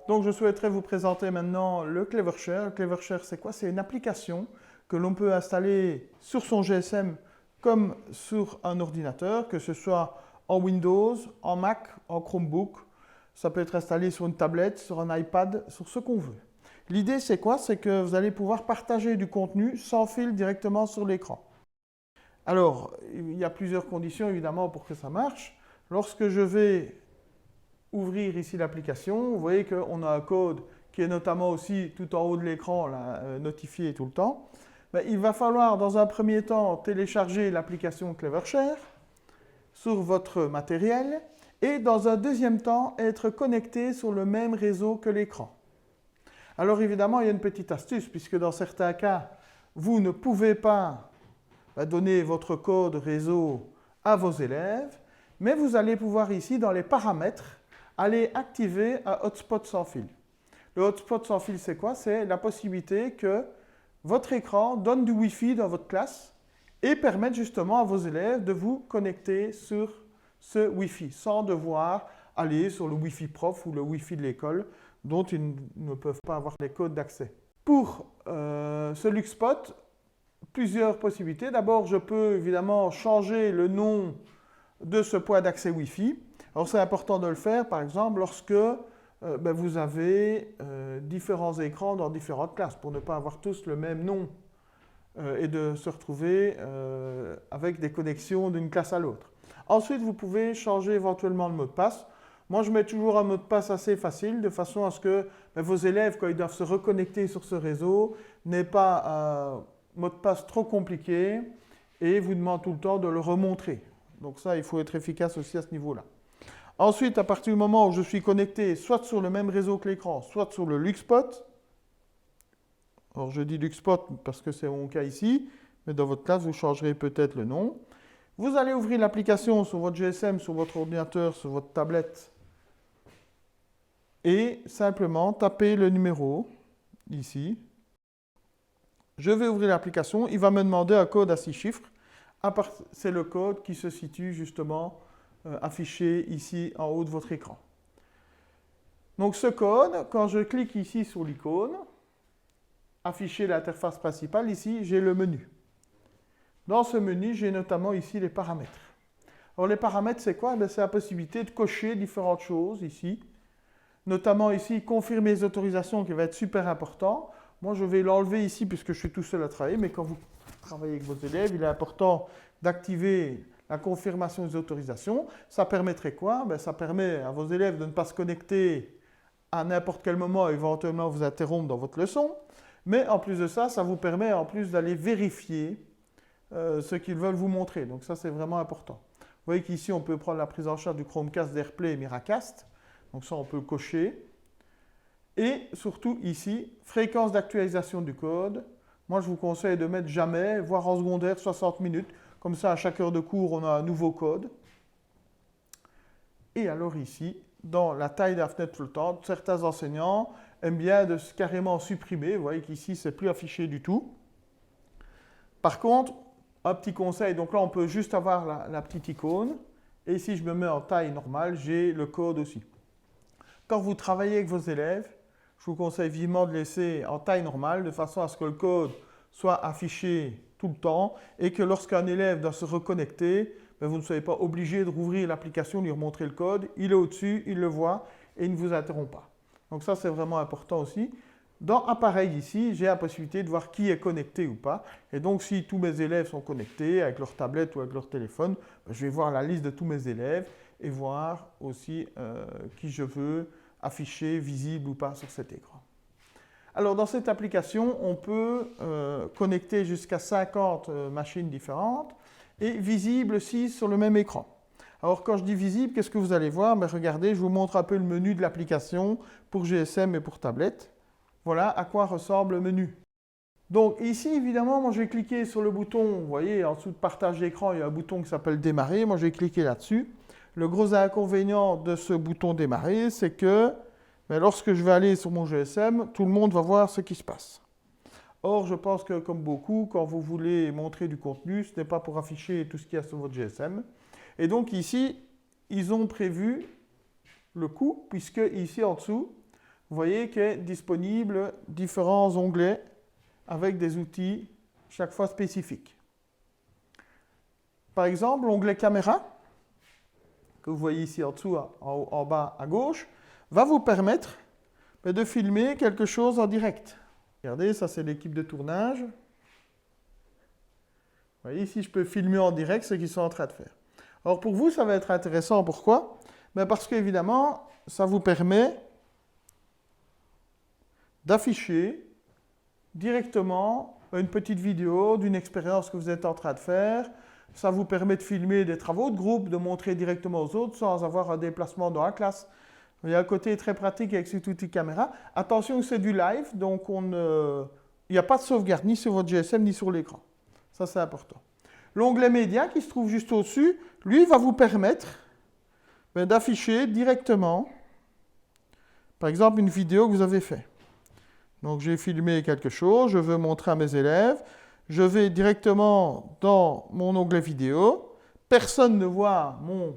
Donc je souhaiterais vous présenter maintenant le Clevershare. Le Clevershare, c'est quoi? C'est une application que l'on peut installer sur son GSM comme sur un ordinateur, que ce soit en Windows, en Mac, en Chromebook. Ça peut être installé sur une tablette, sur un iPad, sur ce qu'on veut. L'idée, c'est quoi? C'est que vous allez pouvoir partager du contenu sans fil directement sur l'écran. Alors, il y a plusieurs conditions évidemment pour que ça marche. Lorsque je vais ouvrir ici l'application, vous voyez qu'on a un code qui est notamment aussi tout en haut de l'écran, notifié tout le temps. Il va falloir dans un premier temps télécharger l'application Clevershare sur votre matériel et dans un deuxième temps être connecté sur le même réseau que l'écran. Alors évidemment, il y a une petite astuce puisque dans certains cas, vous ne pouvez pas donner votre code réseau à vos élèves, mais vous allez pouvoir ici dans les paramètres aller activer un hotspot sans fil. Le hotspot sans fil, c'est quoi? C'est la possibilité que votre écran donne du Wi-Fi dans votre classe et permette justement à vos élèves de vous connecter sur ce Wi-Fi sans devoir aller sur le Wi-Fi prof ou le Wi-Fi de l'école dont ils ne peuvent pas avoir les codes d'accès. Pour ce LuxSpot, plusieurs possibilités. D'abord, je peux évidemment changer le nom de ce point d'accès Wi-Fi. Alors, c'est important de le faire, par exemple, lorsque vous avez différents écrans dans différentes classes, pour ne pas avoir tous le même nom et de se retrouver avec des connexions d'une classe à l'autre. Ensuite, vous pouvez changer éventuellement le mot de passe. Moi, je mets toujours un mot de passe assez facile, de façon à ce que vos élèves, quand ils doivent se reconnecter sur ce réseau, n'aient pas un mot de passe trop compliqué et vous demandent tout le temps de le remontrer. Donc ça, il faut être efficace aussi à ce niveau-là. Ensuite, à partir du moment où je suis connecté soit sur le même réseau que l'écran, soit sur le LuxSpot, alors je dis LuxSpot parce que c'est mon cas ici, mais dans votre classe, vous changerez peut-être le nom. Vous allez ouvrir l'application sur votre GSM, sur votre ordinateur, sur votre tablette, et simplement taper le numéro, ici. Je vais ouvrir l'application, il va me demander un code à 6 chiffres. C'est le code qui se situe justement affiché ici en haut de votre écran. Donc ce code, quand je clique ici sur l'icône, afficher l'interface principale, ici j'ai le menu. Dans ce menu, j'ai notamment ici les paramètres. Alors les paramètres, c'est quoi? C'est la possibilité de cocher différentes choses ici. Notamment ici, confirmer les autorisations qui va être super important. Moi, je vais l'enlever ici puisque je suis tout seul à travailler, mais quand vous travaillez avec vos élèves, il est important d'activer la confirmation des autorisations. Ça permettrait quoi? Ça permet à vos élèves de ne pas se connecter à n'importe quel moment et éventuellement vous interrompre dans votre leçon. Mais en plus de ça, ça vous permet en plus d'aller vérifier ce qu'ils veulent vous montrer. Donc ça, c'est vraiment important. Vous voyez qu'ici, on peut prendre la prise en charge du Chromecast, d'AirPlay et Miracast. Donc ça, on peut cocher. Et surtout ici, fréquence d'actualisation du code. Moi, je vous conseille de mettre jamais, voire en secondaire, 60 minutes. Comme ça, à chaque heure de cours, on a un nouveau code. Et alors ici, dans la taille de la fenêtre flottante, certains enseignants aiment bien de carrément supprimer. Vous voyez qu'ici, ce n'est plus affiché du tout. Par contre, un petit conseil, donc là, on peut juste avoir la petite icône. Et si je me mets en taille normale, j'ai le code aussi. Quand vous travaillez avec vos élèves, je vous conseille vivement de laisser en taille normale, de façon à ce que le code soit affiché tout le temps et que lorsqu'un élève doit se reconnecter, vous ne soyez pas obligé de rouvrir l'application, lui remontrer le code. Il est au-dessus, il le voit et il ne vous interrompt pas. Donc ça, c'est vraiment important aussi. Dans Appareil ici, j'ai la possibilité de voir qui est connecté ou pas. Et donc, si tous mes élèves sont connectés avec leur tablette ou avec leur téléphone, je vais voir la liste de tous mes élèves et voir aussi qui je veux afficher, visible ou pas sur cet écran. Alors, dans cette application, on peut connecter jusqu'à 50 machines différentes et visible 6 sur le même écran. Alors, quand je dis visible, qu'est-ce que vous allez voir? Regardez, je vous montre un peu le menu de l'application pour GSM et pour tablette. Voilà à quoi ressemble le menu. Donc ici, évidemment, moi je vais cliquer sur le bouton, vous voyez, en dessous de partage d'écran, il y a un bouton qui s'appelle démarrer. Moi je vais cliquer là-dessus. Le gros inconvénient de ce bouton démarrer, c'est que lorsque je vais aller sur mon GSM, tout le monde va voir ce qui se passe. Or, je pense que comme beaucoup, quand vous voulez montrer du contenu, ce n'est pas pour afficher tout ce qu'il y a sur votre GSM. Et donc ici, ils ont prévu le coût, puisque ici en dessous, vous voyez qu'il est disponible différents onglets avec des outils chaque fois spécifiques. Par exemple, l'onglet caméra, que vous voyez ici en dessous, en bas à gauche, va vous permettre de filmer quelque chose en direct. Regardez, ça c'est l'équipe de tournage. Vous voyez, ici je peux filmer en direct ce qu'ils sont en train de faire. Alors pour vous, ça va être intéressant. Pourquoi? Parce qu'évidemment, ça vous permet d'afficher directement une petite vidéo d'une expérience que vous êtes en train de faire. Ça vous permet de filmer des travaux de groupe, de montrer directement aux autres sans avoir un déplacement dans la classe. Il y a un côté très pratique avec cet outil caméra. Attention, c'est du live, donc il n'y a pas de sauvegarde ni sur votre GSM ni sur l'écran. Ça, c'est important. L'onglet média qui se trouve juste au-dessus, lui, va vous permettre d'afficher directement, par exemple, une vidéo que vous avez faite. Donc, j'ai filmé quelque chose, je veux montrer à mes élèves. Je vais directement dans mon onglet vidéo. Personne ne voit mon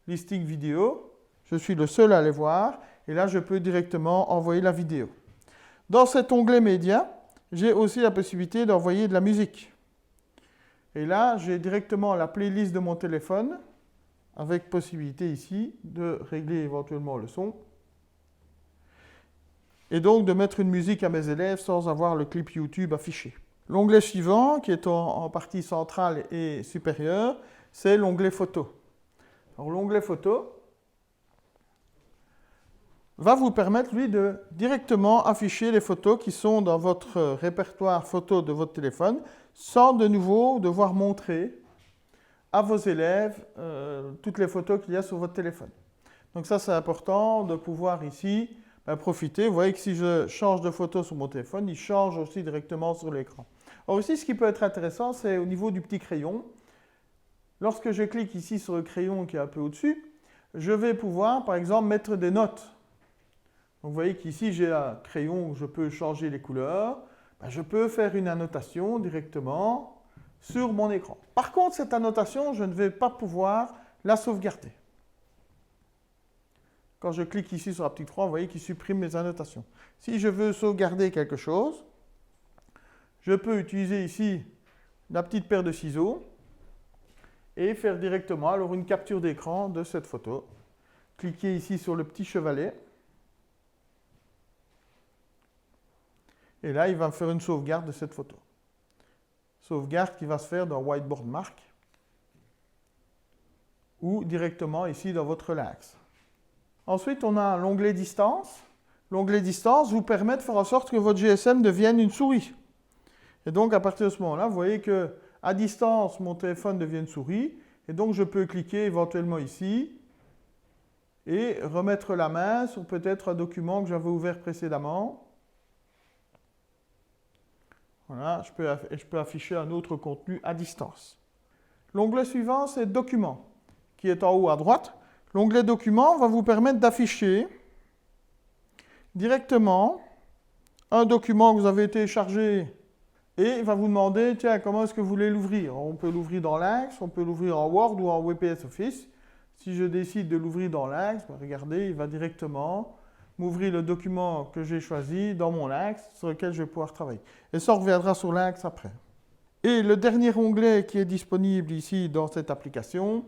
listing vidéo. Je suis le seul à les voir. Et là, je peux directement envoyer la vidéo. Dans cet onglet média, j'ai aussi la possibilité d'envoyer de la musique. Et là, j'ai directement la playlist de mon téléphone, avec possibilité ici de régler éventuellement le son. Et donc de mettre une musique à mes élèves sans avoir le clip YouTube affiché. L'onglet suivant, qui est en partie centrale et supérieure, c'est l'onglet photo. Alors l'onglet photo va vous permettre, lui, de directement afficher les photos qui sont dans votre répertoire photo de votre téléphone, sans de nouveau devoir montrer à vos élèves toutes les photos qu'il y a sur votre téléphone. Donc ça, c'est important de pouvoir ici profiter. Vous voyez que si je change de photo sur mon téléphone, il change aussi directement sur l'écran. Alors ici, ce qui peut être intéressant, c'est au niveau du petit crayon. Lorsque je clique ici sur le crayon qui est un peu au-dessus, je vais pouvoir, par exemple, mettre des notes. Donc vous voyez qu'ici, j'ai un crayon où je peux changer les couleurs. Je peux faire une annotation directement sur mon écran. Par contre, cette annotation, je ne vais pas pouvoir la sauvegarder. Quand je clique ici sur la petite croix, vous voyez qu'il supprime mes annotations. Si je veux sauvegarder quelque chose, je peux utiliser ici la petite paire de ciseaux et faire directement alors une capture d'écran de cette photo. Cliquez ici sur le petit chevalet. Et là, il va me faire une sauvegarde de cette photo. Sauvegarde qui va se faire dans Whiteboard Mark ou directement ici dans votre Lynx. Ensuite, on a l'onglet Distance. L'onglet Distance vous permet de faire en sorte que votre GSM devienne une souris. Et donc, à partir de ce moment-là, vous voyez qu'à distance, mon téléphone devient une souris. Et donc, je peux cliquer éventuellement ici et remettre la main sur peut-être un document que j'avais ouvert précédemment. Voilà, je peux afficher un autre contenu à distance. L'onglet suivant, c'est Documents, qui est en haut à droite. L'onglet Documents va vous permettre d'afficher directement un document que vous avez téléchargé et il va vous demander, tiens, comment est-ce que vous voulez l'ouvrir? On peut l'ouvrir dans Lynx, on peut l'ouvrir en Word ou en WPS Office. Si je décide de l'ouvrir dans Lynx, regardez, il va directement m'ouvrir le document que j'ai choisi dans mon Lynx sur lequel je vais pouvoir travailler. Et ça, on reviendra sur Lynx après. Et le dernier onglet qui est disponible ici dans cette application,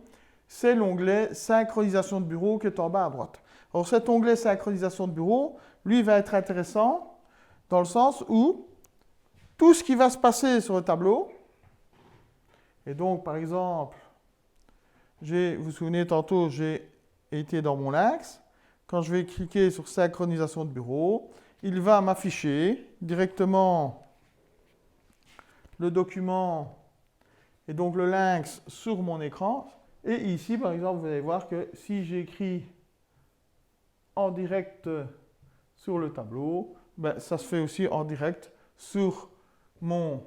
c'est l'onglet Synchronisation de bureau qui est en bas à droite. Alors cet onglet Synchronisation de bureau, lui, va être intéressant dans le sens où tout ce qui va se passer sur le tableau, et donc par exemple, vous vous souvenez tantôt, j'ai été dans mon Lynx. Quand je vais cliquer sur Synchronisation de bureau, il va m'afficher directement le document et donc le Lynx sur mon écran. Et ici, par exemple, vous allez voir que si j'écris en direct sur le tableau, ça se fait aussi en direct sur mon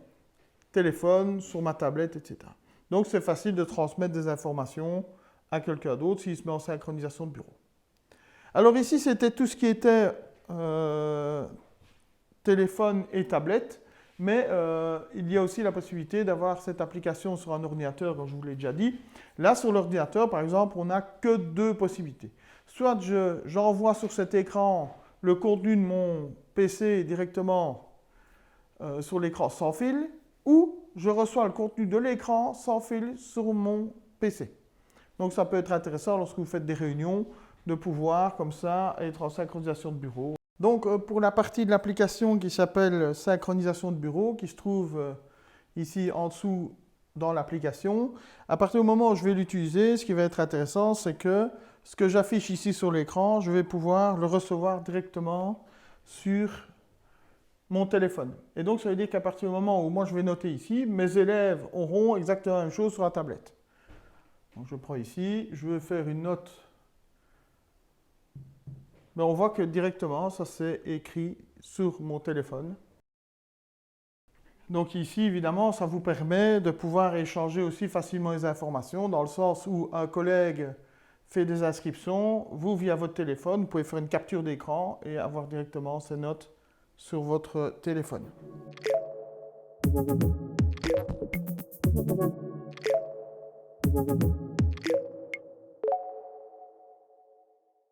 téléphone, sur ma tablette, etc. Donc, c'est facile de transmettre des informations à quelqu'un d'autre s'il se met en synchronisation de bureau. Alors ici, c'était tout ce qui était téléphone et tablette. Mais il y a aussi la possibilité d'avoir cette application sur un ordinateur, comme je vous l'ai déjà dit. Là, sur l'ordinateur, par exemple, on n'a que deux possibilités. Soit j'envoie sur cet écran le contenu de mon PC directement sur l'écran sans fil, ou je reçois le contenu de l'écran sans fil sur mon PC. Donc ça peut être intéressant lorsque vous faites des réunions de pouvoir comme ça être en synchronisation de bureau. Donc pour la partie de l'application qui s'appelle synchronisation de bureau, qui se trouve ici en dessous dans l'application, à partir du moment où je vais l'utiliser, ce qui va être intéressant, c'est que ce que j'affiche ici sur l'écran, je vais pouvoir le recevoir directement sur mon téléphone. Et donc ça veut dire qu'à partir du moment où moi je vais noter ici, mes élèves auront exactement la même chose sur la tablette. Donc je prends ici, je vais faire une note. Mais on voit que directement, ça c'est écrit sur mon téléphone. Donc ici, évidemment, ça vous permet de pouvoir échanger aussi facilement les informations, dans le sens où un collègue fait des inscriptions, vous, via votre téléphone, vous pouvez faire une capture d'écran et avoir directement ces notes sur votre téléphone.